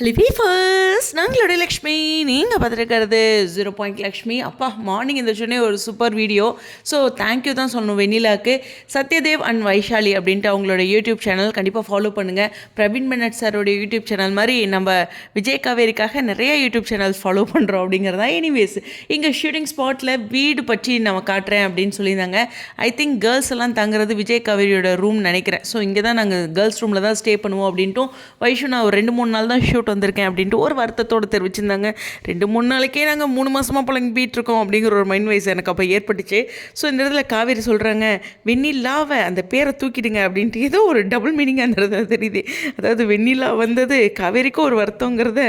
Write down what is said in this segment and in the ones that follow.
லிவிஃபர்ஸ் நாங்களுடைய லக்ஷ்மி நீங்கள் பார்த்துருக்கிறது 0 லக்ஷ்மி. அப்பா மார்னிங் இந்த சொன்னே ஒரு சூப்பர் வீடியோ. ஸோ தேங்க்யூ தான் சொல்லணும் வெண்ணிலாக்கு. சத்யதேவ் அண்ட் வைஷாலி அப்படின்ட்டு அவங்களோட யூடியூப் சேனல் கண்டிப்பாக ஃபாலோ பண்ணுங்கள். பிரவீன் பெனட் சாரோடைய யூடியூப் சேனல் மாதிரி நம்ம விஜய் காவேரிக்காக நிறைய யூடியூப் சேனல்ஸ் ஃபாலோ பண்ணுறோம் அப்படிங்கிறதா. எனிவேஸ் இங்கே ஷூட்டிங் ஸ்பாட்டில் வீடு பற்றி நம்ம காட்டுறேன் அப்படின்னு சொல்லியிருந்தாங்க. ஐ திங்க் கேர்ள்ஸ் எல்லாம் தங்குறது விஜய் காவேரியோட ரூம் நினைக்கிறேன். ஸோ இங்கே தான் நாங்கள் கேர்ள்ஸ் ரூமில் தான் ஸ்டே பண்ணுவோம் அப்படின்ட்டும் வைஷு நான் ஒரு 2-3 நாள் தான் ஷூட் வந்திருக்கேன் அப்படின்ட்டு ஒரு வருத்தத்தோடு தெரிவிச்சிருந்தாங்க. 2-3 நாளைக்கே நாங்கள் 3 மாதமாக புழங்கிட்டு இருக்கோம் அப்படிங்கிற ஒரு மைண்ட் வைஸ் எனக்கு அப்போ ஏற்பட்டுச்சு. ஸோ இந்த இடத்துல காவேரி சொல்கிறாங்க வெண்ணிலாவை அந்த பேரை தூக்கிடுங்க அப்படின்ட்டு ஏதோ ஒரு டபுள் மீனிங்காக அந்த இடத்துல தெரியுது. அதாவது வெண்ணிலா வந்தது காவேரிக்கும் ஒரு வருத்தங்கிறத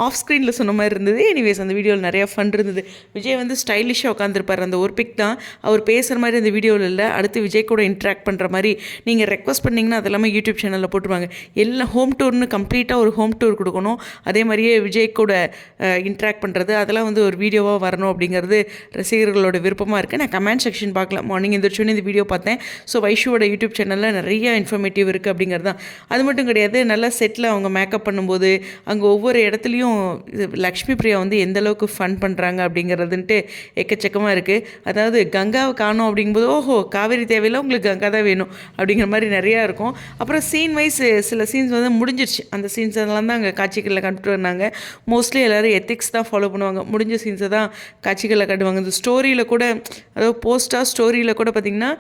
ஆஃப் ஸ்க்ரீனில் சொன்ன மாதிரி இருந்தது. எனிவேஸ் அந்த வீடியோவில் நிறையா ஃபன் இருந்தது. விஜய் வந்து ஸ்டைலிஷாக உட்காந்துருப்பார். அந்த ஒரு பிக் தான் அவர் பேசுகிற மாதிரி அந்த வீடியோவில் இல்லை. அடுத்து விஜய் கூட இன்ட்ராக்ட் பண்ணுற மாதிரி நீங்கள் ரெக்வஸ்ட் பண்ணிங்கன்னா அதெல்லாமே யூடியூப் சேனலில் போட்டுருவாங்க. எல்லாம் ஹோம் டூர்னு கம்ப்ளீட்டாக ஒரு ஹோம் டூர் கொடுக்கணும். அதே மாதிரியே விஜய் கூட இன்ட்ராக்ட் பண்ணுறது அதெல்லாம் வந்து ஒரு வீடியோவாக வரணும் அப்படிங்கிறது ரசிகர்களோட விருப்பமாக இருக்குது. நான் கமெண்ட் செக்ஷன் பார்க்கலாம். மார்னிங் எந்திரிச்சோன்னே இந்த வீடியோ பார்த்தேன். ஸோ வைஷுவோட யூடியூப் சேனலில் நிறைய இன்ஃபர்மேட்டிவ் இருக்குது அப்படிங்கிறது தான். அது மட்டும் கிடையாது, நல்லா செட்டில் அவங்க மேக்கப் பண்ணும்போது அங்கே ஒவ்வொரு இடத்துலையும் லக்ஷ்மி பிரியா வந்து எந்தளவுக்கு ஃபன் பண்ணுறாங்க அப்படிங்கிறதுன்ட்டு எக்கச்சக்கமாக இருக்குது. அதாவது கங்காவை காணும் அப்படிங்கும்போது ஓஹோ காவேரி தேவையில்லை உங்களுக்கு கங்கா தான் வேணும் அப்படிங்கிற மாதிரி நிறையா இருக்கும். அப்புறம் சீன் வைஸ் சில சீன்ஸ் வந்து முடிஞ்சிருச்சு. அந்த சீன்ஸ் எல்லாம் தான் அங்கே காட்சிகளில் காட்டுட்டு வந்தாங்க. மோஸ்ட்லி எல்லோரும் எத்திக்ஸ் தான் ஃபாலோ பண்ணுவாங்க. முடிஞ்ச சீன்ஸை தான் காட்சிகளில் காட்டுவாங்க. இந்த ஸ்டோரியில் கூட அதாவது போஸ்ட்டாக ஸ்டோரியில் கூட பார்த்திங்கன்னா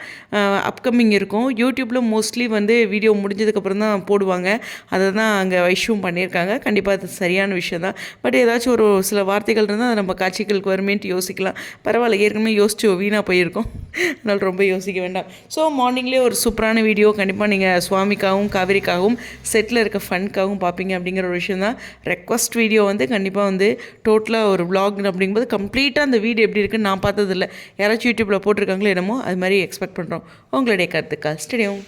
அப்கமிங் இருக்கும். யூடியூப்பில் மோஸ்ட்லி வந்து வீடியோ முடிஞ்சதுக்கப்புறம் தான் போடுவாங்க. அதை தான் அங்கே வைஷுவும் பண்ணியிருக்காங்க. கண்டிப்பாக அது சரியான விஷயம் தான். பட் ஏதாச்சும் ஒரு சில வார்த்தைகள் இருந்தால் நம்ம காட்சிகளுக்கு வருமேன்ட்டு யோசிக்கலாம். பரவாயில்ல, ஏற்கனவே யோசிச்சு வீணாக போயிருக்கோம். அதனால் ரொம்ப யோசிக்க வேண்டாம். ஸோ மார்னிங்லேயே ஒரு சூப்பரான வீடியோ கண்டிப்பாக நீங்கள் சுவாமிக்காகவும் காவேரிக்காகவும் செட்டில் இருக்க ஃபன்க்காகவும் பார்ப்பீங்க அப்படிங்கிற ஒரு விஷயம் தான். ரெக்வஸ்ட் வீடியோ வந்து கண்டிப்பாக வந்து டோட்டலாக ஒரு vlog அப்படிங்கும்போது கம்ப்ளீட்டாக அந்த வீடு எப்படி இருக்குன்னு நான் பார்த்ததில்ல. யாராச்சும் யூடியூப்பில் போட்டிருக்காங்களோ என்னமோ அது மாதிரி எக்ஸ்பெக்ட் பண்ணுறோம். உங்களுடைய கருத்துக்கள் ஸ்டேடியம்.